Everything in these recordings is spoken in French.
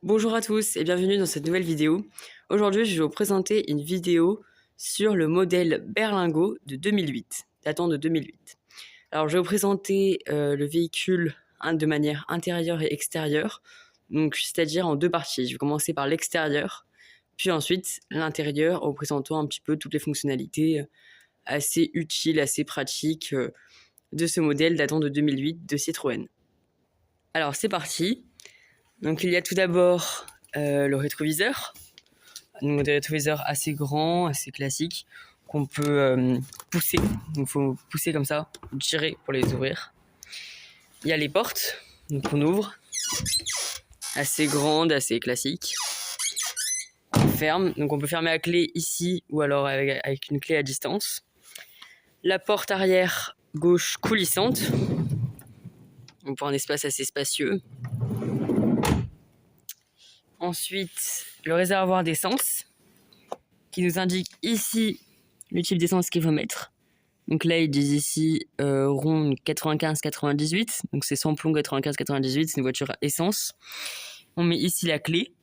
Bonjour à tous et bienvenue dans cette nouvelle vidéo. Aujourd'hui, je vais vous présenter une vidéo sur le modèle Berlingo de 2008, datant de 2008. Alors, je vais vous présenter le véhicule de manière intérieure et extérieure, donc c'est-à-dire en deux parties. Je vais commencer par l'extérieur, puis ensuite l'intérieur, en vous présentant un petit peu toutes les fonctionnalités assez utiles, assez pratiques de ce modèle datant de 2008 de Citroën. Alors, c'est parti. Donc il y a tout d'abord le rétroviseur, donc des rétroviseurs assez grands, assez classiques, qu'on peut pousser. Donc il faut pousser comme ça, tirer pour les ouvrir. Il y a les portes, donc on ouvre, assez grandes, assez classiques. On ferme, donc on peut fermer à clé ici ou alors avec une clé à distance. La porte arrière gauche coulissante, donc pour un espace assez spacieux. Ensuite, le réservoir d'essence qui nous indique ici le type d'essence qu'il faut mettre. Donc là, ils disent ici rond 95-98, donc c'est samplon 95-98, c'est une voiture à essence. On met ici la clé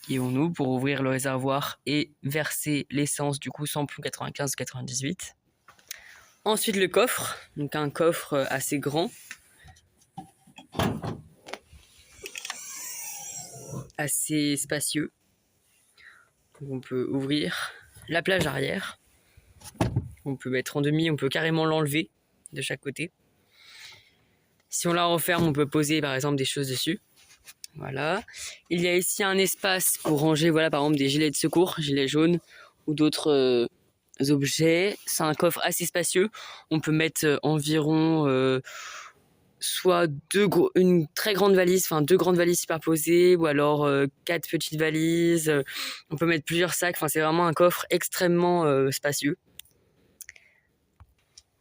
et on ouvre pour ouvrir le réservoir et verser l'essence du coup samplon 95-98. Ensuite le coffre, donc un coffre assez grand, assez spacieux. Donc on peut ouvrir la plage arrière. On peut mettre en demi, on peut carrément l'enlever de chaque côté. Si on la referme, on peut poser par exemple des choses dessus. Voilà. Il y a ici un espace pour ranger, voilà, par exemple des gilets de secours, gilets jaunes ou d'autres objets. C'est un coffre assez spacieux. On peut mettre environ soit une très grande valise, enfin deux grandes valises superposées, ou alors 4 petites valises. On peut mettre plusieurs sacs. Enfin, c'est vraiment un coffre extrêmement spacieux.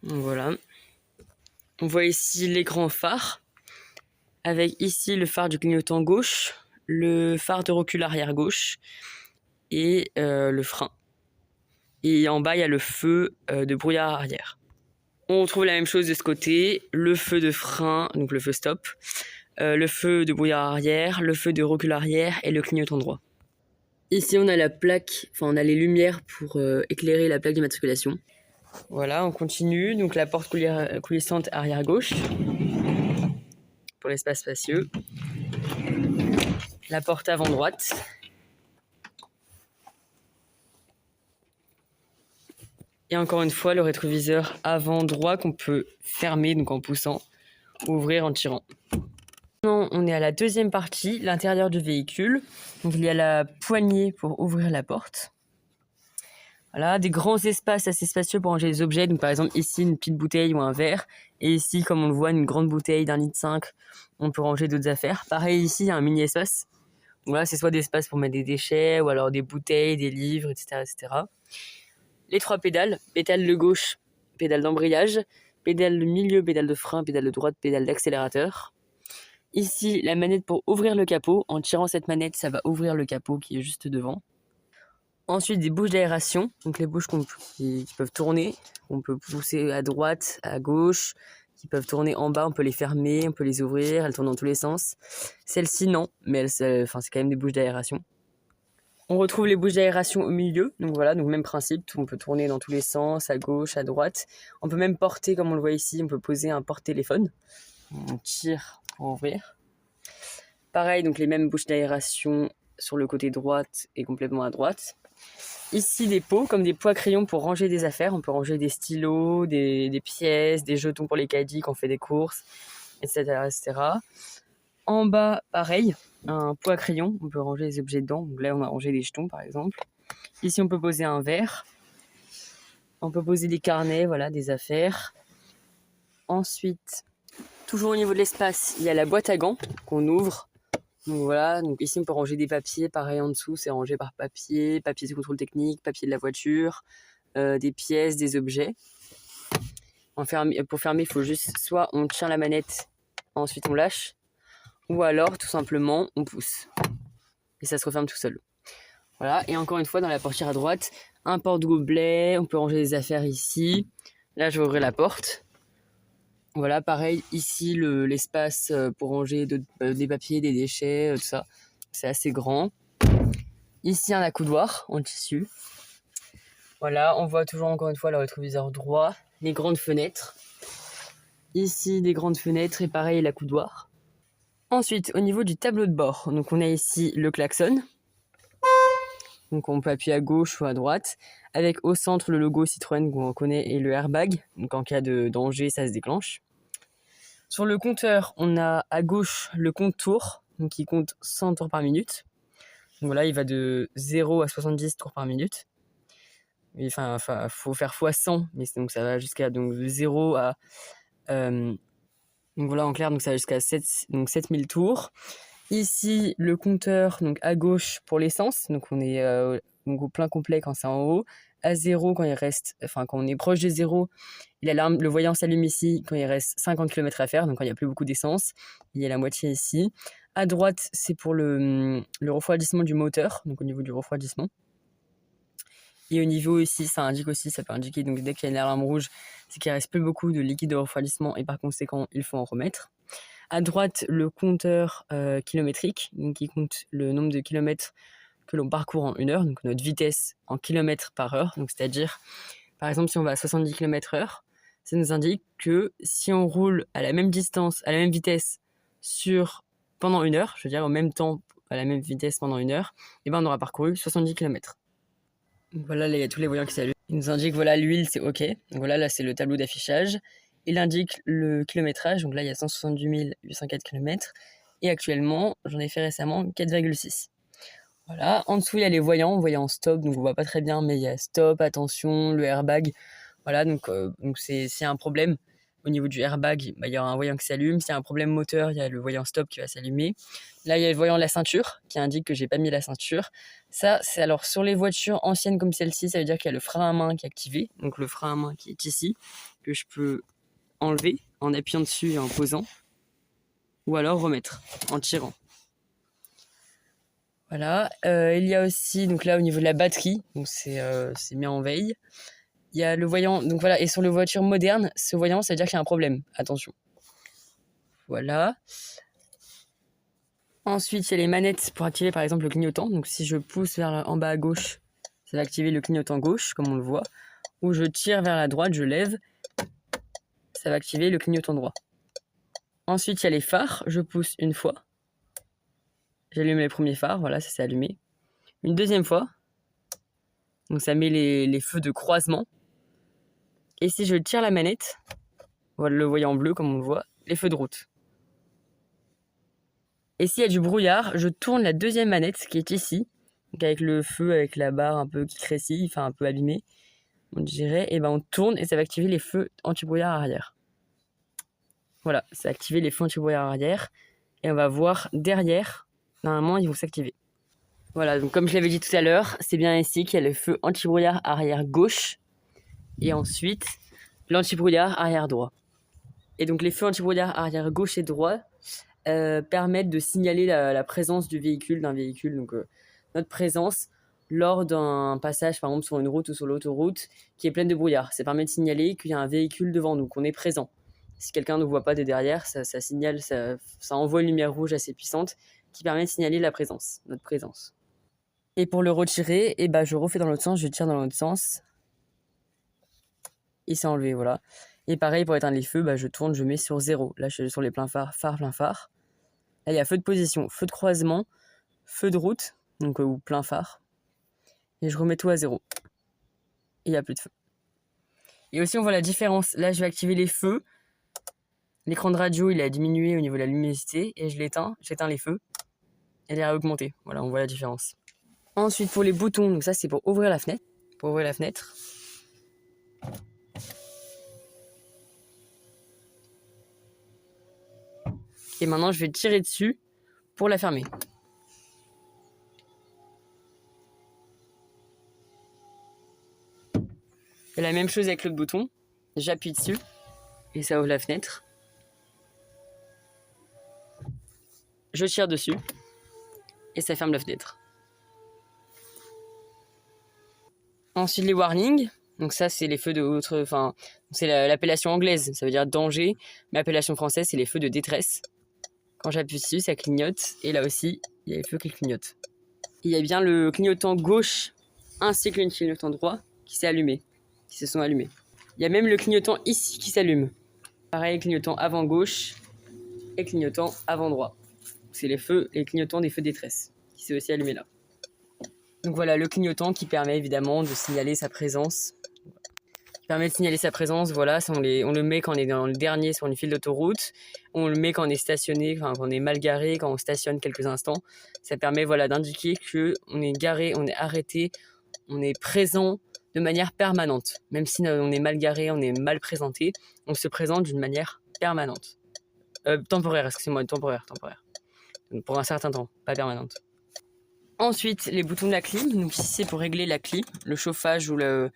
Donc, voilà. On voit ici l'écran phare, avec ici le phare du clignotant gauche, le phare de recul arrière gauche et le frein. Et en bas, il y a le feu de brouillard arrière. On retrouve la même chose de ce côté, le feu de frein, donc le feu stop, le feu de brouillard arrière, le feu de recul arrière et le clignotant droit. Ici, on a la plaque, enfin on a les lumières pour éclairer la plaque d'immatriculation. Voilà, on continue. Donc la porte coulissante arrière gauche pour l'espace spacieux. La porte avant droite. Et encore une fois, le rétroviseur avant droit qu'on peut fermer, donc en poussant, ou ouvrir en tirant. Maintenant, on est à la deuxième partie, l'intérieur du véhicule. Donc il y a la poignée pour ouvrir la porte. Voilà, des grands espaces assez spacieux pour ranger les objets. Donc par exemple ici une petite bouteille ou un verre. Et ici, comme on le voit, une grande bouteille d'1,5 litre. On peut ranger d'autres affaires. Pareil ici, il y a un mini espace. Donc là, c'est soit des espaces pour mettre des déchets ou alors des bouteilles, des livres, etc., etc. Les 3 pédales. Pédale de gauche, pédale d'embrayage. Pédale de milieu, pédale de frein, pédale de droite, pédale d'accélérateur. Ici, la manette pour ouvrir le capot. En tirant cette manette, ça va ouvrir le capot qui est juste devant. Ensuite, des bouches d'aération, donc les bouches qui peuvent tourner. On peut pousser à droite, à gauche, qui peuvent tourner en bas, on peut les fermer, on peut les ouvrir, elles tournent dans tous les sens. Celle-ci, non, mais c'est quand même des bouches d'aération. On retrouve les bouches d'aération au milieu, donc voilà, donc même principe, on peut tourner dans tous les sens, à gauche, à droite. On peut même porter, comme on le voit ici, on peut poser un porte-téléphone. On tire pour ouvrir. Pareil, donc les mêmes bouches d'aération sur le côté droite et complètement à droite. Ici, des pots, comme des pots à crayons pour ranger des affaires. On peut ranger des stylos, des pièces, des jetons pour les caddies quand on fait des courses, etc., etc. En bas, pareil, un pot à crayons. On peut ranger des objets dedans. Donc là, on a rangé des jetons, par exemple. Ici, on peut poser un verre. On peut poser des carnets, voilà, des affaires. Ensuite, toujours au niveau de l'espace, il y a la boîte à gants qu'on ouvre. Donc voilà, donc ici on peut ranger des papiers, pareil en dessous c'est rangé par papier, papier de contrôle technique, papier de la voiture, des pièces, des objets. Pour fermer, il faut juste soit on tient la manette, ensuite on lâche, ou alors tout simplement on pousse. Et ça se referme tout seul. Voilà, et encore une fois dans la portière à droite, un porte-gobelet, on peut ranger des affaires ici. Là je vais ouvrir la porte. Voilà, pareil, ici l'espace pour ranger des papiers, des déchets, tout ça. c'est assez grand. Ici, un accoudoir en tissu. Voilà, on voit toujours encore une fois le rétroviseur droit, les grandes fenêtres. Ici, des grandes fenêtres et pareil, l'accoudoir. Ensuite, au niveau du tableau de bord, donc on a ici le klaxon. Donc on peut appuyer à gauche ou à droite, avec au centre le logo Citroën qu'on connaît et le airbag. Donc en cas de danger, ça se déclenche. Sur le compteur, on a à gauche le compte tours, donc qui compte 100 tours par minute. Donc voilà, il va de 0 à 70 tours par minute. Enfin, faut faire x100, mais donc ça va jusqu'à donc, de 0 à... donc voilà, en clair, donc ça va jusqu'à 7000 tours. Ici, le compteur, donc à gauche pour l'essence, donc on est donc au plein complet quand c'est en haut, à 0 quand quand on est proche de 0, le voyant s'allume ici quand il reste 50 km à faire, donc quand il n'y a plus beaucoup d'essence, il y a la moitié ici. À droite, c'est pour le refroidissement du moteur, donc au niveau du refroidissement. Et au niveau ici, ça peut indiquer, donc dès qu'il y a une alarme rouge, c'est qu'il ne reste plus beaucoup de liquide de refroidissement et par conséquent, il faut en remettre. À droite, le compteur kilométrique, donc qui compte le nombre de kilomètres que l'on parcourt en 1 heure, donc notre vitesse en kilomètres par heure. Donc c'est-à-dire, par exemple, si on va à 70 km/h, ça nous indique que si on roule à la même distance, à la même vitesse pendant 1 heure, je veux dire au même temps, à la même vitesse pendant 1 heure, et ben on aura parcouru 70 km. Donc voilà, là il y a tous les voyants qui s'allument. Il nous indique, voilà, l'huile c'est OK. Donc voilà, là c'est le tableau d'affichage. Il indique le kilométrage, donc là il y a 178 804 km. Et actuellement, j'en ai fait récemment 4,6. Voilà, en dessous il y a les voyants stop, donc on voit pas très bien, mais il y a stop, attention, le airbag. Voilà, donc s'il y a un problème au niveau du airbag, il y aura un voyant qui s'allume. S'il y a un problème moteur, il y a le voyant stop qui va s'allumer. Là, il y a le voyant de la ceinture qui indique que j'ai pas mis la ceinture. Ça, c'est alors sur les voitures anciennes comme celle-ci, ça veut dire qu'il y a le frein à main qui est activé. Donc le frein à main qui est ici, que je peux enlever en appuyant dessus et en posant. Ou alors remettre en tirant. Voilà, il y a aussi, donc là au niveau de la batterie, donc c'est mis en veille. Il y a le voyant, donc voilà, et sur les voitures modernes, ce voyant, ça veut dire qu'il y a un problème. Attention. Voilà. Ensuite, il y a les manettes pour activer par exemple le clignotant. Donc si je pousse vers en bas à gauche, ça va activer le clignotant gauche, comme on le voit. Ou je tire vers la droite, je lève, ça va activer le clignotant droit. Ensuite, il y a les phares. Je pousse une fois. J'allume les premiers phares, voilà, ça s'est allumé. Une deuxième fois. Donc ça met les feux de croisement. Et si je tire la manette, voilà, le voyant bleu comme on le voit, les feux de route. Et s'il y a du brouillard, je tourne la deuxième manette qui est ici, donc avec le feu, avec la barre un peu qui crécille, enfin un peu abîmée, on dirait, et ben on tourne et ça va activer les feux anti-brouillard arrière. Voilà, ça a activé les feux anti-brouillard arrière, et on va voir derrière, normalement ils vont s'activer. Voilà, donc comme je l'avais dit tout à l'heure, c'est bien ici qu'il y a le feu anti-brouillard arrière gauche, et ensuite l'anti-brouillard arrière droit. Et donc les feux anti-brouillard arrière gauche et droit permettent de signaler la présence du véhicule, donc notre présence lors d'un passage par exemple sur une route ou sur l'autoroute qui est pleine de brouillard. Ça permet de signaler qu'il y a un véhicule devant nous, qu'on est présent. Si quelqu'un ne voit pas de derrière, ça signale, ça envoie une lumière rouge assez puissante qui permet de signaler notre présence. Et pour le retirer, je refais dans l'autre sens, je tire dans l'autre sens. Et c'est enlevé, voilà. Et pareil, pour éteindre les feux, je tourne, je mets sur 0. Là, je suis sur les pleins phares, plein phare. Là, il y a feu de position, feu de croisement, feu de route, donc ou plein phare. Et je remets tout à 0. Et il n'y a plus de feu. Et aussi, on voit la différence. Là, je vais activer les feux. L'écran de radio, il a diminué au niveau de la luminosité. Et je l'éteins, j'éteins les feux. Et il a augmenté. Voilà, on voit la différence. Ensuite, pour les boutons, donc ça, c'est pour ouvrir la fenêtre. Pour ouvrir la fenêtre. Et maintenant, je vais tirer dessus pour la fermer. Et la même chose avec l'autre bouton. J'appuie dessus et ça ouvre la fenêtre. Je tire dessus et ça ferme la fenêtre. Ensuite, les warnings. Donc ça, c'est les feux de c'est l'appellation anglaise. Ça veut dire danger. Mais l'appellation française, c'est les feux de détresse. Quand j'appuie dessus, ça clignote. Et là aussi, il y a les feux qui clignotent. Il y a bien le clignotant gauche ainsi que le clignotant droit qui s'est allumé, qui se sont allumés. Il y a même le clignotant ici qui s'allume. Pareil, clignotant avant gauche et clignotant avant droit. C'est les clignotants des feux détresse qui s'est aussi allumé là. Donc voilà, le clignotant qui permet évidemment de signaler sa présence. Voilà, on le met quand on est dans le dernier sur une file d'autoroute. On le met quand on est stationné, quand on est mal garé, quand on stationne quelques instants. Ça permet d'indiquer qu'on est garé, on est arrêté, on est présent de manière permanente. Même si on est mal garé, on est mal présenté, on se présente d'une manière permanente. Temporaire, excusez-moi, temporaire. Pour un certain temps, pas permanente. Ensuite, les boutons de la clim. Donc ici, c'est pour régler la clim, le chauffage ou la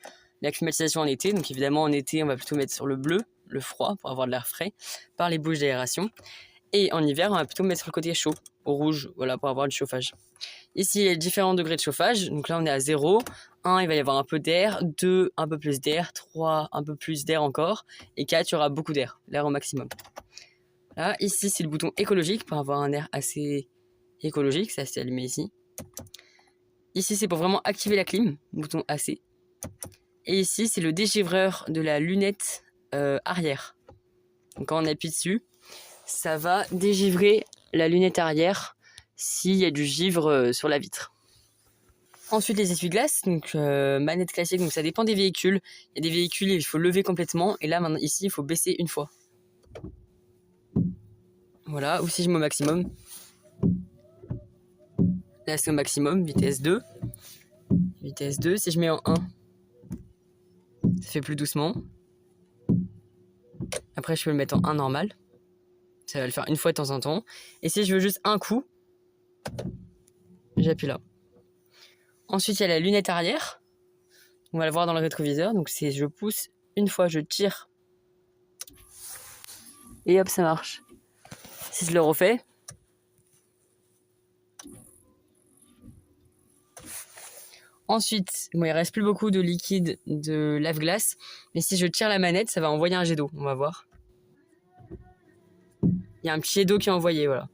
climatisation en été. Donc évidemment, en été, on va plutôt mettre sur le bleu, le froid, pour avoir de l'air frais, par les bouches d'aération. Et en hiver, on va plutôt mettre sur le côté chaud, au rouge, voilà, pour avoir du chauffage. Ici, il y a différents degrés de chauffage. Donc là, on est à 0. 1, il va y avoir un peu d'air. 2, un peu plus d'air. 3, un peu plus d'air encore. Et 4, il y aura beaucoup d'air, l'air au maximum. Là, ici, c'est le bouton écologique pour avoir un air assez écologique. Ça s'est allumé ici. Ici, c'est pour vraiment activer la clim, bouton AC. Et ici, c'est le dégivreur de la lunette arrière. Donc quand on appuie dessus, ça va dégivrer la lunette arrière s'il y a du givre sur la vitre. Ensuite, les essuie-glaces, donc manette classique, donc ça dépend des véhicules. Il y a des véhicules, il faut lever complètement. Et là, maintenant, ici, il faut baisser une fois. Voilà, ou si je mets au maximum. Là, c'est au maximum, vitesse 2. Vitesse 2, si je mets en 1, ça fait plus doucement. Après, je peux le mettre en 1 normal. Ça va le faire une fois de temps en temps. Et si je veux juste un coup, j'appuie là. Ensuite, il y a la lunette arrière. On va le voir dans le rétroviseur. Donc, c'est je pousse une fois, je tire. Et hop, ça marche. Si je le refais. Ensuite, bon, il reste plus beaucoup de liquide de lave-glace. Mais si je tire la manette, ça va envoyer un jet d'eau. On va voir. Il y a un petit jet d'eau qui est envoyé, voilà.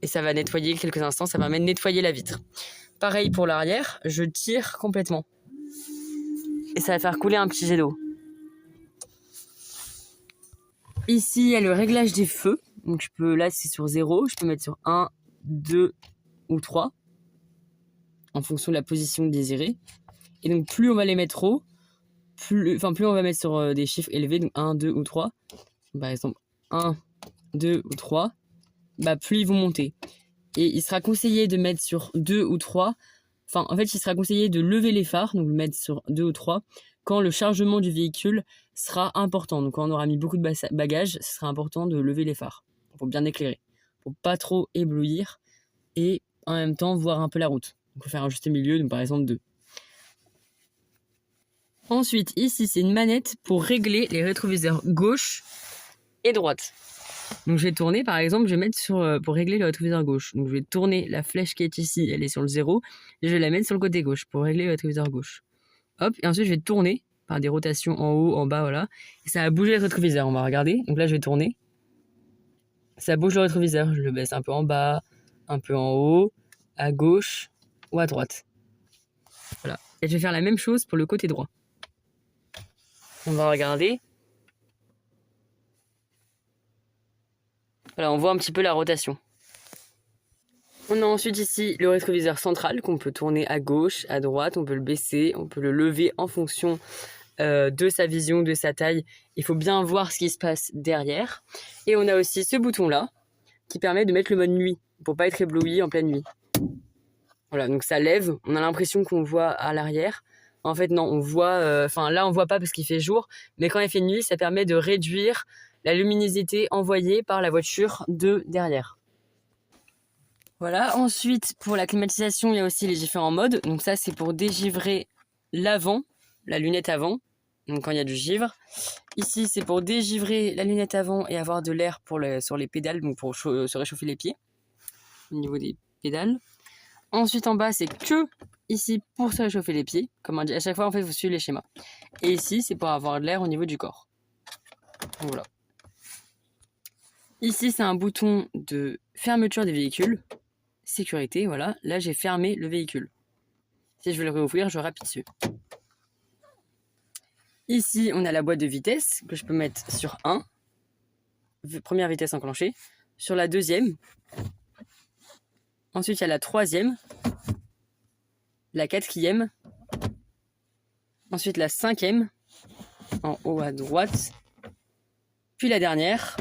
Et ça va nettoyer quelques instants. Ça permet de nettoyer la vitre. Pareil pour l'arrière, je tire complètement. Et ça va faire couler un petit jet d'eau. Ici, il y a le réglage des feux. Donc là, c'est sur 0. Je peux mettre sur 1, 2 ou 3. En fonction de la position désirée. Et donc, plus on va les mettre haut, plus on va mettre sur des chiffres élevés. Donc 1, 2 ou 3. Par exemple, 1, 2 ou 3. Plus ils vont monter. Et il sera conseillé de mettre sur 2 ou 3. En fait, il sera conseillé de lever les phares, donc le mettre sur 2 ou 3, quand le chargement du véhicule sera important. Donc, quand on aura mis beaucoup de bagages, ce sera important de lever les phares pour bien éclairer, pour pas trop éblouir et en même temps voir un peu la route. Donc, il faut faire un juste milieu, donc par exemple 2. Ensuite, ici, c'est une manette pour régler les rétroviseurs gauche et droite. Donc je vais tourner, par exemple, je vais mettre pour régler le rétroviseur gauche. Donc je vais tourner la flèche qui est ici, elle est sur le 0, et je vais la mettre sur le côté gauche pour régler le rétroviseur gauche. Hop, et ensuite je vais tourner par des rotations en haut, en bas, voilà. Et ça va bouger le rétroviseur, on va regarder. Donc là je vais tourner. Ça bouge le rétroviseur, je le baisse un peu en bas, un peu en haut, à gauche ou à droite. Voilà. Et je vais faire la même chose pour le côté droit. On va regarder. Voilà, on voit un petit peu la rotation. On a ensuite ici le rétroviseur central qu'on peut tourner à gauche, à droite, on peut le baisser, on peut le lever en fonction de sa vision, de sa taille. Il faut bien voir ce qui se passe derrière. Et on a aussi ce bouton-là qui permet de mettre le mode nuit pour pas être ébloui en pleine nuit. Voilà, donc ça lève, on a l'impression qu'on voit à l'arrière. En fait, non, on voit... là, on voit pas parce qu'il fait jour, mais quand il fait nuit, ça permet de réduire la luminosité envoyée par la voiture de derrière. Voilà, ensuite, pour la climatisation, il y a aussi les différents modes. Donc ça, c'est pour dégivrer l'avant, la lunette avant, donc quand il y a du givre. Ici, c'est pour dégivrer la lunette avant et avoir de l'air sur les pédales, donc pour se réchauffer les pieds, au niveau des pédales. Ensuite, en bas, c'est que ici pour se réchauffer les pieds. Comme on dit, à chaque fois, en fait, il faut suivre les schémas. Et ici, c'est pour avoir de l'air au niveau du corps. Voilà. Ici, c'est un bouton de fermeture des véhicules. Sécurité, voilà. Là, j'ai fermé le véhicule. Si je veux le réouvrir, je rappuie dessus. Ici, on a la boîte de vitesse que je peux mettre sur 1. Première vitesse enclenchée. Sur la deuxième. Ensuite, il y a la troisième. La quatrième. Ensuite, la cinquième. En haut à droite. Puis la dernière.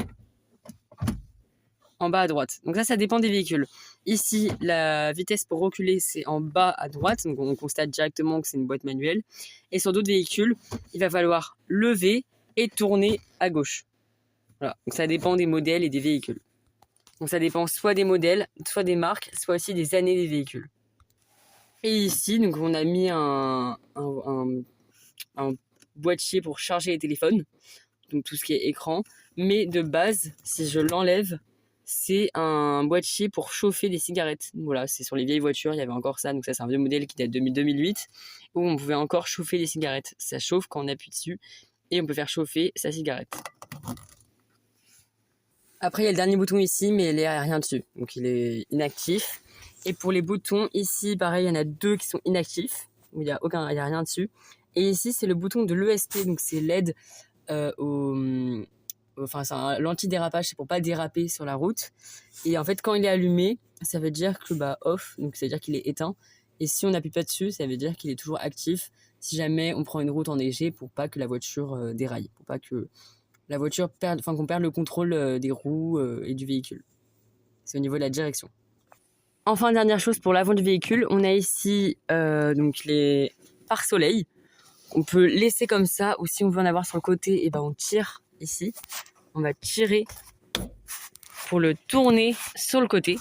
En bas à droite. Donc ça dépend des véhicules. Ici, la vitesse pour reculer, c'est en bas à droite. Donc on constate directement que c'est une boîte manuelle. Et sur d'autres véhicules, il va falloir lever et tourner à gauche. Voilà. Donc ça dépend des modèles et des véhicules. Donc ça dépend soit des modèles, soit des marques, soit aussi des années des véhicules. Et ici, donc on a mis un boîtier pour charger les téléphones. Donc tout ce qui est écran. Mais de base, si je l'enlève, c'est un boîtier pour chauffer des cigarettes. Voilà, c'est sur les vieilles voitures, il y avait encore ça. Donc ça, c'est un vieux modèle qui date de 2008, où on pouvait encore chauffer des cigarettes. Ça chauffe quand on appuie dessus et on peut faire chauffer sa cigarette. Après, il y a le dernier bouton ici, mais il n'y a rien dessus. Donc il est inactif. Et pour les boutons, ici, pareil, il y en a 2 qui sont inactifs, où il n'y a rien dessus. Et ici, c'est le bouton de l'ESP, donc c'est l'aide enfin c'est l'anti-dérapage, c'est pour pas déraper sur la route. Et en fait, quand il est allumé, ça veut dire que off, donc ça veut dire qu'il est éteint. Et si on n'appuie pas dessus, ça veut dire qu'il est toujours actif si jamais on prend une route enneigée, pour pas que la voiture déraille, pour pas que la voiture qu'on perde le contrôle des roues et du véhicule. C'est au niveau de la direction. Enfin, dernière chose pour l'avant du véhicule, on a ici donc les pare-soleil. On peut laisser comme ça, ou si on veut en avoir sur le côté, et on tire ici. On va tirer pour le tourner sur le côté.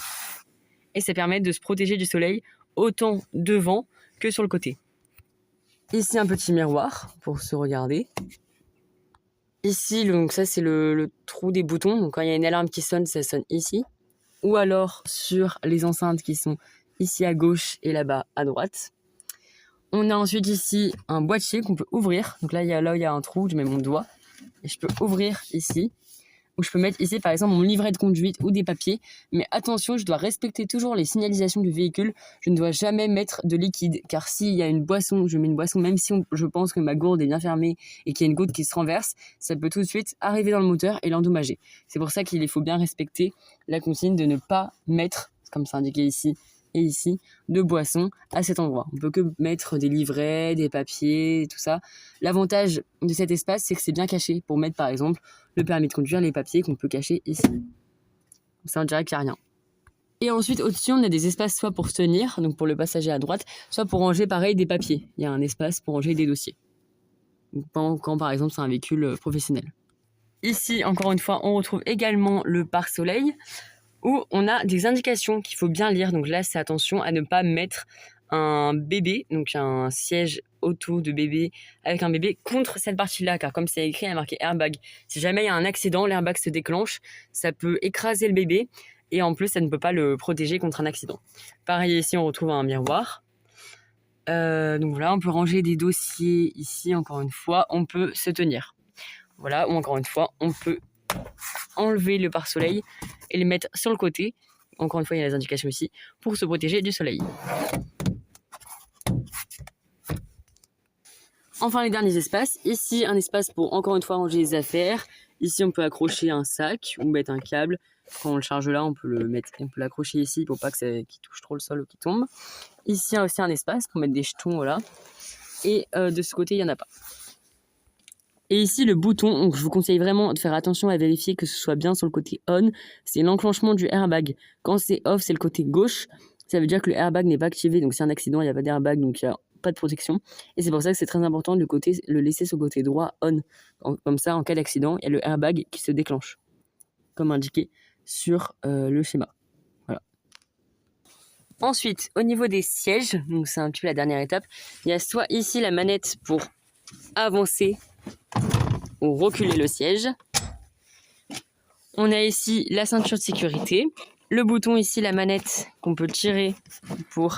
Et ça permet de se protéger du soleil autant devant que sur le côté. Ici, un petit miroir pour se regarder. Ici, donc ça, c'est le trou des boutons. Donc quand il y a une alarme qui sonne, ça sonne ici. Ou alors sur les enceintes qui sont ici à gauche et là-bas à droite. On a ensuite ici un boîtier qu'on peut ouvrir. Donc là, il y a un trou, je mets mon doigt. Et je peux ouvrir ici. Ou je peux mettre ici, par exemple, mon livret de conduite ou des papiers. Mais attention, je dois respecter toujours les signalisations du véhicule. Je ne dois jamais mettre de liquide. Car s'il y a une boisson, je mets une boisson, même si je pense que ma gourde est bien fermée et qu'il y a une goutte qui se renverse, ça peut tout de suite arriver dans le moteur et l'endommager. C'est pour ça qu'il faut bien respecter la consigne de ne pas mettre, comme c'est indiqué ici, et ici, de boissons à cet endroit. On peut que mettre des livrets, des papiers, tout ça. L'avantage de cet espace, c'est que c'est bien caché pour mettre par exemple le permis de conduire, les papiers qu'on peut cacher ici. Comme ça, on dirait qu'il n'y a rien. Et ensuite, au-dessus, on a des espaces soit pour se tenir, donc pour le passager à droite, soit pour ranger pareil des papiers. Il y a un espace pour ranger des dossiers. Donc, quand par exemple c'est un véhicule professionnel. Ici, encore une fois, on retrouve également le pare-soleil, où on a des indications qu'il faut bien lire. Donc là, c'est attention à ne pas mettre un bébé, donc un siège auto de bébé avec un bébé contre cette partie-là, car comme c'est écrit, il y a marqué airbag. Si jamais il y a un accident, l'airbag se déclenche, ça peut écraser le bébé et en plus, ça ne peut pas le protéger contre un accident. Pareil, ici, on retrouve un miroir. Donc voilà, on peut ranger des dossiers ici, encore une fois, on peut se tenir. Voilà, ou encore une fois, on peut enlever le pare-soleil et le mettre sur le côté. Encore une fois, il y a les indications ici pour se protéger du soleil. Enfin, les derniers espaces. Ici, un espace pour, encore une fois, ranger les affaires. Ici, on peut accrocher un sac ou mettre un câble. Quand on le charge là, on peut l'accrocher ici pour pas qu'il touche trop le sol ou qu'il tombe. Ici, il y a aussi un espace pour mettre des jetons, voilà. Et de ce côté, il n'y en a pas. Et ici, le bouton, donc je vous conseille vraiment de faire attention à vérifier que ce soit bien sur le côté on. C'est l'enclenchement du airbag. Quand c'est off, c'est le côté gauche. Ça veut dire que le airbag n'est pas activé. Donc, c'est un accident, il n'y a pas d'airbag, donc il n'y a pas de protection. Et c'est pour ça que c'est très important de le laisser sur le côté droit on. Comme ça, en cas d'accident, il y a le airbag qui se déclenche, comme indiqué sur le schéma. Voilà. Ensuite, au niveau des sièges, donc c'est un petit peu la dernière étape, il y a soit ici la manette pour avancer ou reculer le siège. On a ici la ceinture de sécurité. Le bouton ici, la manette qu'on peut tirer pour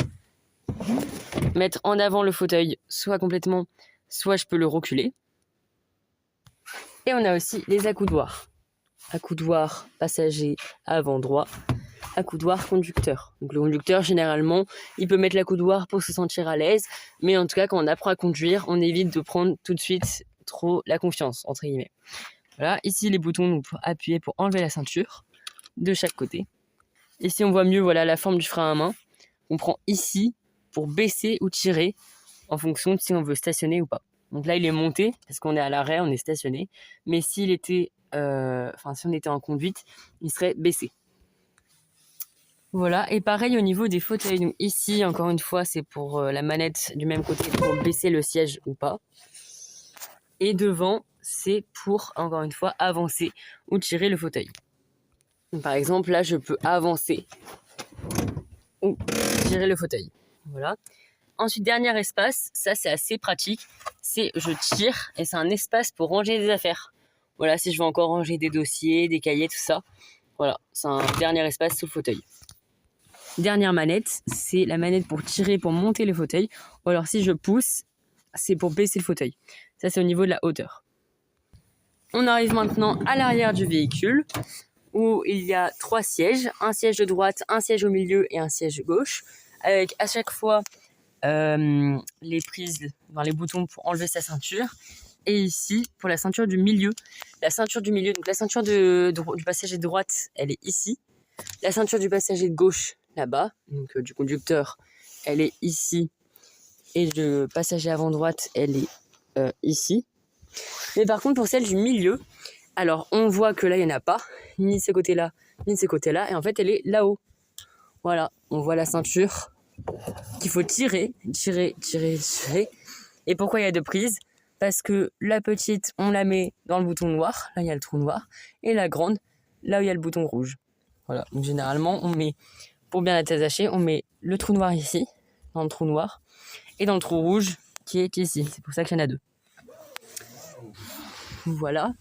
mettre en avant le fauteuil, soit complètement, soit je peux le reculer. Et on a aussi les accoudoirs. accoudoir passager avant droit, accoudoir conducteur. Donc le conducteur, généralement, il peut mettre l'accoudoir pour se sentir à l'aise, mais en tout cas, quand on apprend à conduire, on évite de prendre tout de suite trop la confiance, entre guillemets. Voilà, ici les boutons donc, pour appuyer pour enlever la ceinture de chaque côté. Ici, on voit mieux voilà, la forme du frein à main. On prend ici pour baisser ou tirer en fonction de si on veut stationner ou pas. Donc là, il est monté parce qu'on est à l'arrêt, on est stationné. Mais s'il était, si on était en conduite, il serait baissé. Voilà, et pareil au niveau des fauteuils. Donc ici, encore une fois, c'est pour la manette du même côté pour baisser le siège ou pas. Et devant, c'est pour, encore une fois, avancer ou tirer le fauteuil. Donc, par exemple, là, je peux avancer ou tirer le fauteuil. Voilà. Ensuite, dernier espace, ça c'est assez pratique, c'est je tire et c'est un espace pour ranger des affaires. Voilà, si je veux encore ranger des dossiers, des cahiers, tout ça. Voilà, c'est un dernier espace sous le fauteuil. Dernière manette, c'est la manette pour tirer, pour monter le fauteuil. Ou alors si je pousse, c'est pour baisser le fauteuil. Ça c'est au niveau de la hauteur. On arrive maintenant à l'arrière du véhicule où il y a 3 sièges. Un siège de droite, un siège au milieu et un siège gauche. Avec à chaque fois les prises, les boutons pour enlever sa ceinture. Et ici, pour la ceinture du milieu. La ceinture du milieu, donc la ceinture du passager de droite, elle est ici. La ceinture du passager de gauche, là-bas, donc du conducteur, elle est ici. Et le passager avant droite, elle est ici. Mais par contre, pour celle du milieu, alors on voit que là, il n'y en a pas, ni de ce côté-là, ni de ce côté-là. Et en fait, elle est là-haut. Voilà, on voit la ceinture qu'il faut tirer. Et pourquoi il y a 2 prises? Parce que la petite, on la met dans le bouton noir, là il y a le trou noir, et la grande, là où il y a le bouton rouge. Voilà, donc généralement, on met, pour bien l'attacher, on met le trou noir ici, dans le trou noir, et dans le trou rouge qui est ici. C'est pour ça qu'il y en a 2. Voilà.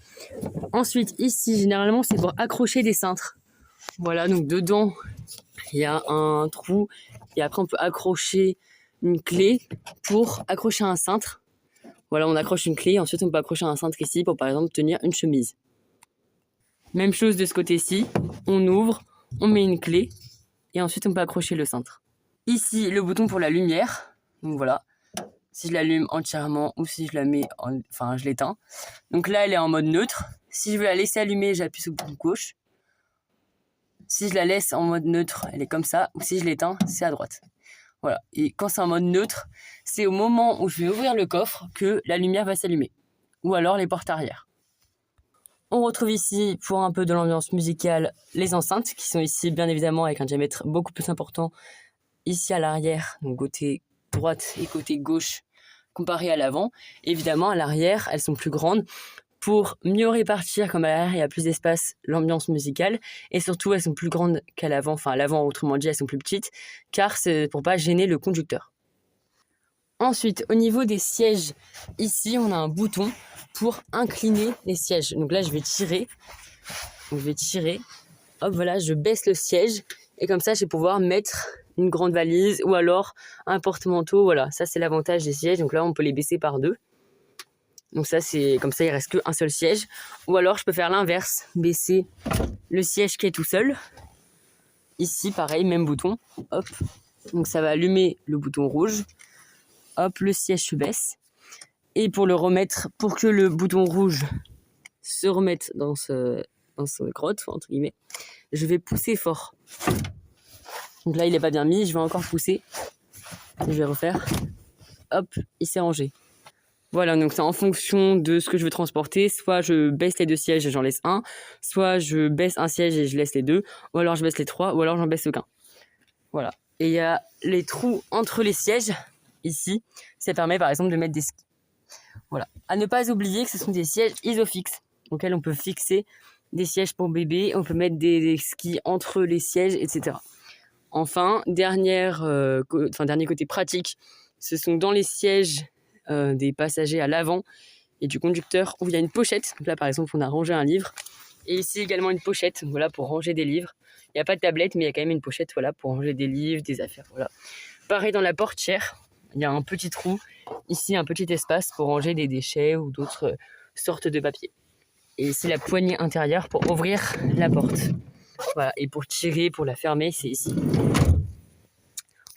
Ensuite, ici, généralement, c'est pour accrocher des cintres. Voilà, donc dedans, il y a un trou, et après, on peut accrocher une clé pour accrocher un cintre. Voilà, on accroche une clé, ensuite on peut accrocher un cintre ici pour par exemple tenir une chemise. Même chose de ce côté-ci, on ouvre, on met une clé et ensuite on peut accrocher le cintre. Ici, le bouton pour la lumière, donc voilà, si je l'allume entièrement ou si je la mets, je l'éteins. Donc là, elle est en mode neutre. Si je veux la laisser allumer, j'appuie sur le bouton gauche. Si je la laisse en mode neutre, elle est comme ça, ou si je l'éteins, c'est à droite. Voilà, et quand c'est en mode neutre, c'est au moment où je vais ouvrir le coffre que la lumière va s'allumer. Ou alors les portes arrière. On retrouve ici, pour un peu de l'ambiance musicale, les enceintes, qui sont ici bien évidemment avec un diamètre beaucoup plus important, ici à l'arrière, donc côté droite et côté gauche, comparé à l'avant. Évidemment, à l'arrière, elles sont plus grandes, pour mieux répartir, comme à l'arrière il y a plus d'espace, l'ambiance musicale, et surtout elles sont plus grandes qu'à l'avant, enfin à l'avant autrement dit elles sont plus petites, car c'est pour pas gêner le conducteur. Ensuite, au niveau des sièges, ici on a un bouton pour incliner les sièges. Donc là je vais tirer, hop voilà, je baisse le siège, et comme ça je vais pouvoir mettre une grande valise, ou alors un porte-manteau, voilà, ça c'est l'avantage des sièges, donc là on peut les baisser par 2. Donc ça, c'est comme ça, il reste qu'un seul siège. Ou alors, je peux faire l'inverse, baisser le siège qui est tout seul. Ici, pareil, même bouton. Hop. Donc ça va allumer le bouton rouge. Hop, le siège se baisse. Et pour le remettre, pour que le bouton rouge se remette dans ce grotte, entre guillemets, je vais pousser fort. Donc là, il n'est pas bien mis, je vais encore pousser. Je vais refaire. Hop, il s'est rangé. Voilà, donc c'est en fonction de ce que je veux transporter. Soit je baisse les 2 sièges et j'en laisse un. Soit je baisse un siège et je laisse les 2. Ou alors je baisse les 3. Ou alors j'en baisse aucun. Voilà. Et il y a les trous entre les sièges. Ici, ça permet par exemple de mettre des skis. Voilà. À ne pas oublier que ce sont des sièges isofixes, auxquels on peut fixer des sièges pour bébé. On peut mettre des skis entre les sièges, etc. Enfin, dernier côté pratique, ce sont dans les sièges des passagers à l'avant et du conducteur où il y a une pochette. Donc là, par exemple, on a rangé un livre. Et ici également une pochette, voilà, pour ranger des livres. Il n'y a pas de tablette, mais il y a quand même une pochette, voilà, pour ranger des livres, des affaires, voilà. Pareil dans la portière, il y a un petit trou. Ici, un petit espace pour ranger des déchets ou d'autres sortes de papier. Et ici la poignée intérieure pour ouvrir la porte. Voilà, et pour tirer, pour la fermer, c'est ici.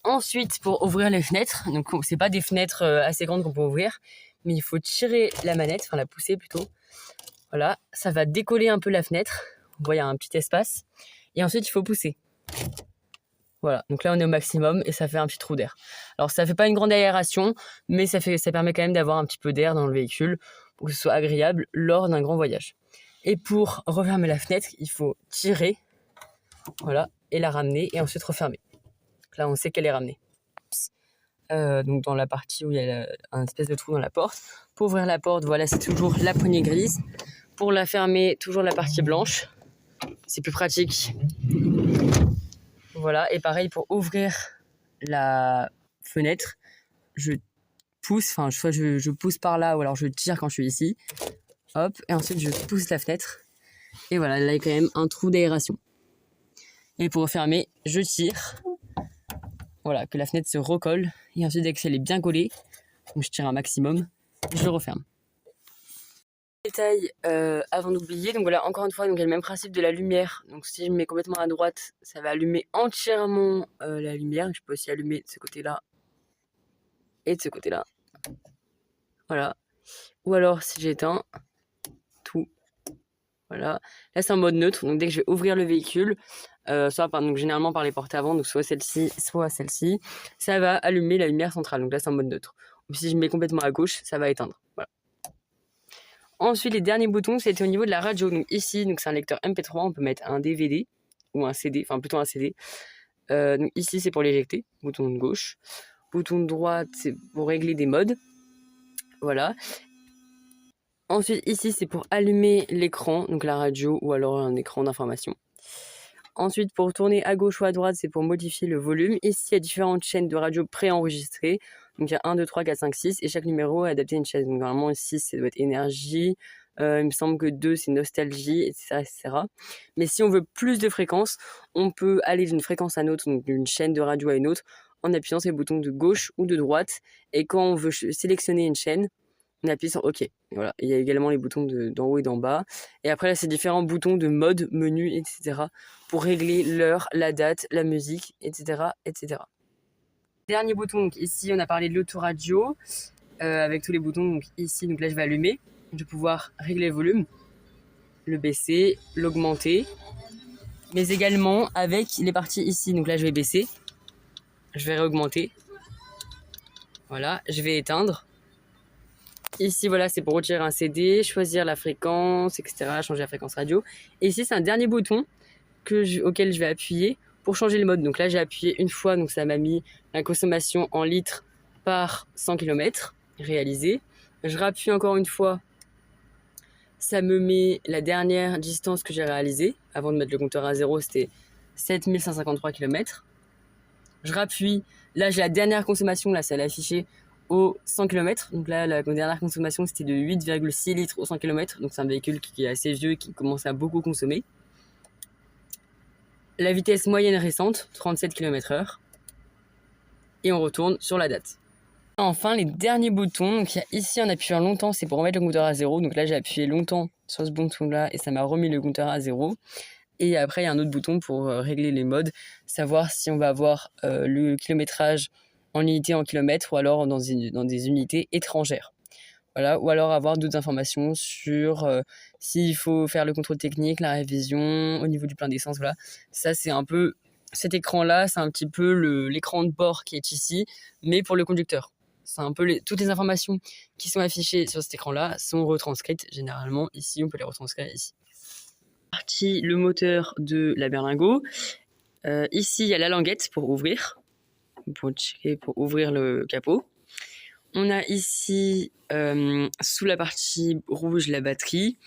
Ensuite, pour ouvrir les fenêtres, donc c'est pas des fenêtres assez grandes qu'on peut ouvrir, mais il faut tirer la manette, enfin la pousser plutôt. Voilà, ça va décoller un peu la fenêtre. Vous voyez, il y a un petit espace. Et ensuite, il faut pousser. Voilà, donc là on est au maximum et ça fait un petit trou d'air. Alors ça fait pas une grande aération, mais ça permet quand même d'avoir un petit peu d'air dans le véhicule pour que ce soit agréable lors d'un grand voyage. Et pour refermer la fenêtre, il faut tirer, voilà, et la ramener et ensuite refermer. Donc là on sait qu'elle est ramenée. Donc dans la partie où il y a un espèce de trou dans la porte. Pour ouvrir la porte, voilà, c'est toujours la poignée grise. Pour la fermer, toujours la partie blanche. C'est plus pratique. Voilà, et pareil pour ouvrir la fenêtre, je pousse, enfin soit je pousse par là ou alors je tire quand je suis ici. Hop, et ensuite je pousse la fenêtre. Et voilà, là il y a quand même un trou d'aération. Et pour refermer, je tire. Voilà, que la fenêtre se recolle. Et ensuite dès qu'elle est bien collée, donc je tire un maximum, je le referme. Détail avant d'oublier, donc voilà, encore une fois, donc il y a le même principe de la lumière. Donc si je mets complètement à droite, ça va allumer entièrement la lumière. Je peux aussi allumer de ce côté-là et de ce côté-là. Voilà. Ou alors si j'éteins tout, voilà. Là c'est en mode neutre, donc dès que je vais ouvrir le véhicule, donc généralement par les portes avant, donc soit celle-ci, soit celle-ci, ça va allumer la lumière centrale. Donc là c'est en mode neutre. Ou si je mets complètement à gauche, ça va éteindre. Voilà. Ensuite, les derniers boutons, c'était au niveau de la radio. Donc ici, donc c'est un lecteur MP3, on peut mettre un DVD ou un CD, enfin plutôt un CD. Donc ici, c'est pour l'éjecter, bouton de gauche. Bouton de droite, c'est pour régler des modes. Voilà. Ensuite, ici, c'est pour allumer l'écran, donc la radio ou alors un écran d'information. Ensuite, pour tourner à gauche ou à droite, c'est pour modifier le volume. Ici, il y a différentes chaînes de radio préenregistrées. Donc, il y a 1, 2, 3, 4, 5, 6. Et chaque numéro est adapté à une chaîne. Donc, normalement, 6, ça doit être énergie. Il me semble que 2, c'est nostalgie, etc., etc. Mais si on veut plus de fréquences, on peut aller d'une fréquence à une autre, donc d'une chaîne de radio à une autre, en appuyant sur les boutons de gauche ou de droite. Et quand on veut sélectionner une chaîne, on appuie sur OK. Voilà. Il y a également les boutons d'en haut et d'en bas. Et après, là, c'est différents boutons de mode, menu, etc. pour régler l'heure, la date, la musique, etc., etc. Dernier bouton, donc ici, on a parlé de l'autoradio avec tous les boutons. Donc ici, donc là, je vais allumer. Je vais pouvoir régler le volume, le baisser, l'augmenter. Mais également avec les parties ici. Donc là, je vais baisser. Je vais réaugmenter. Voilà. Je vais éteindre. Ici, voilà, c'est pour retirer un CD, choisir la fréquence, etc., changer la fréquence radio. Et ici, c'est un dernier bouton auquel je vais appuyer pour changer le mode. Donc là, j'ai appuyé une fois, donc ça m'a mis la consommation en litres par 100 km réalisé. Je rappuie encore une fois, ça me met la dernière distance que j'ai réalisée. Avant de mettre le compteur à 0, c'était 7153 km. Je rappuie, là j'ai la dernière consommation, là ça l'a affiché au 100 km. Donc là, la dernière consommation, c'était de 8,6 litres au 100 km. Donc c'est un véhicule qui est assez vieux et qui commence à beaucoup consommer. La vitesse moyenne récente, 37 km/h. Et on retourne sur la date. Enfin, les derniers boutons. Donc ici, en appuyant longtemps, c'est pour remettre le compteur à 0. Donc là, j'ai appuyé longtemps sur ce bouton-là et ça m'a remis le compteur à 0. Et après, il y a un autre bouton pour régler les modes, savoir si on va avoir le kilométrage en unité en kilomètres ou alors dans des unités étrangères. Voilà, ou alors avoir d'autres informations sur s'il faut faire le contrôle technique, la révision, au niveau du plein d'essence, voilà. Ça, c'est un peu, cet écran-là, c'est un petit peu l'écran de bord qui est ici, mais pour le conducteur. C'est un peu toutes les informations qui sont affichées sur cet écran-là sont retranscrites généralement ici, on peut les retranscrire ici. Partie le moteur de la berlingot. Ici, il y a la languette pour ouvrir. Pour ouvrir le capot. On a ici, sous la partie rouge, la batterie.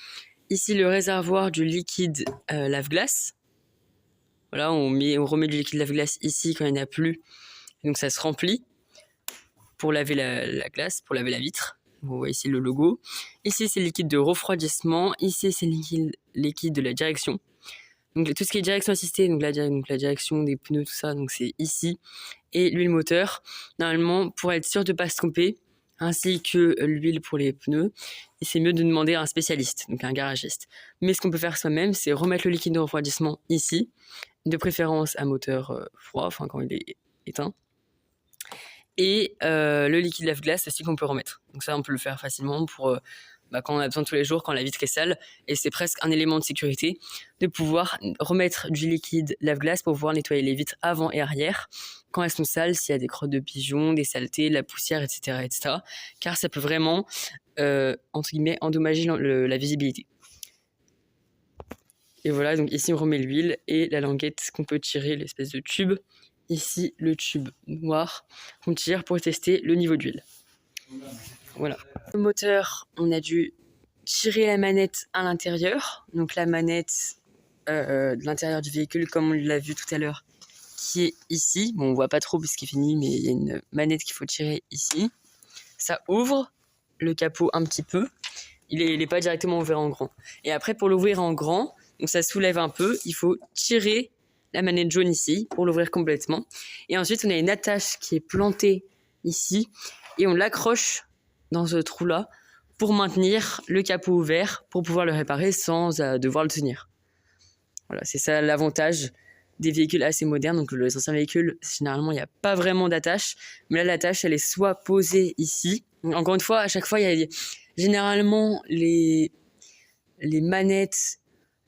Ici, le réservoir du liquide lave-glace. Voilà, on remet du liquide lave-glace ici quand il n'y en a plus. Donc, ça se remplit pour laver la glace, pour laver la vitre. Vous voyez ici le logo. Ici, c'est le liquide de refroidissement. Ici, c'est le liquide de la direction. Donc tout ce qui est direction assistée, donc la direction des pneus, tout ça, donc c'est ici. Et l'huile moteur, normalement, pour être sûr de ne pas se tromper, ainsi que l'huile pour les pneus. Et c'est mieux de demander à un spécialiste, donc un garagiste. Mais ce qu'on peut faire soi-même, c'est remettre le liquide de refroidissement ici, de préférence à moteur froid, enfin quand il est éteint. Et le liquide lave-glace aussi qu'on peut remettre. Donc ça, on peut le faire facilement pour quand on a besoin tous les jours, quand la vitre est sale. Et c'est presque un élément de sécurité de pouvoir remettre du liquide lave-glace pour pouvoir nettoyer les vitres avant et arrière quand elles sont sales, s'il y a des crottes de pigeons, des saletés, de la poussière, etc., etc. Car ça peut vraiment, entre guillemets, endommager la visibilité. Et voilà, donc ici on remet l'huile et la languette qu'on peut tirer, l'espèce de tube. Ici, le tube noir qu'on tire pour tester le niveau d'huile. Voilà. Le moteur, on a dû tirer la manette à l'intérieur. Donc la manette de l'intérieur du véhicule, comme on l'a vu tout à l'heure, qui est ici. Bon, on voit pas trop puisqu'il est fini, mais il y a une manette qu'il faut tirer ici. Ça ouvre le capot un petit peu. Il est pas directement ouvert en grand. Et après, pour l'ouvrir en grand, donc ça soulève un peu, il faut tirer la manette jaune ici pour l'ouvrir complètement. Et ensuite, on a une attache qui est plantée ici et on l'accroche dans ce trou-là pour maintenir le capot ouvert pour pouvoir le réparer sans devoir le tenir. Voilà, c'est ça l'avantage des véhicules assez modernes. Donc les anciens véhicules, généralement, il n'y a pas vraiment d'attache. Mais là, l'attache, elle est soit posée ici. Donc, encore une fois, à chaque fois, il y a généralement les manettes,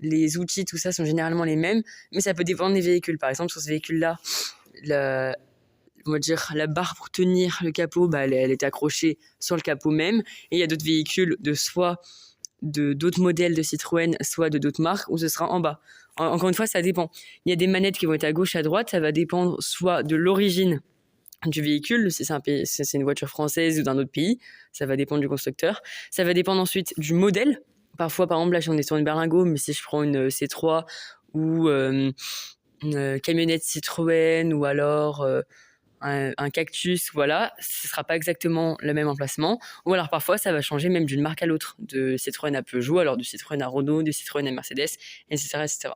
les outils, tout ça sont généralement les mêmes. Mais ça peut dépendre des véhicules. Par exemple, sur ce véhicule-là, la barre pour tenir le capot, elle est accrochée sur le capot même. Et il y a d'autres véhicules de d'autres modèles de Citroën, soit de d'autres marques, où ce sera en bas. Encore une fois, ça dépend. Il y a des manettes qui vont être à gauche, à droite. Ça va dépendre soit de l'origine du véhicule, si c'est une voiture française ou d'un autre pays. Ça va dépendre du constructeur. Ça va dépendre ensuite du modèle. Parfois, par exemple, là, on est sur une berlingot, mais si je prends une C3 ou une camionnette Citroën ou alors un cactus, voilà, ce sera pas exactement le même emplacement. Ou alors parfois, ça va changer même d'une marque à l'autre, de Citroën à Peugeot, alors de Citroën à Renault, de Citroën à Mercedes, etc., etc.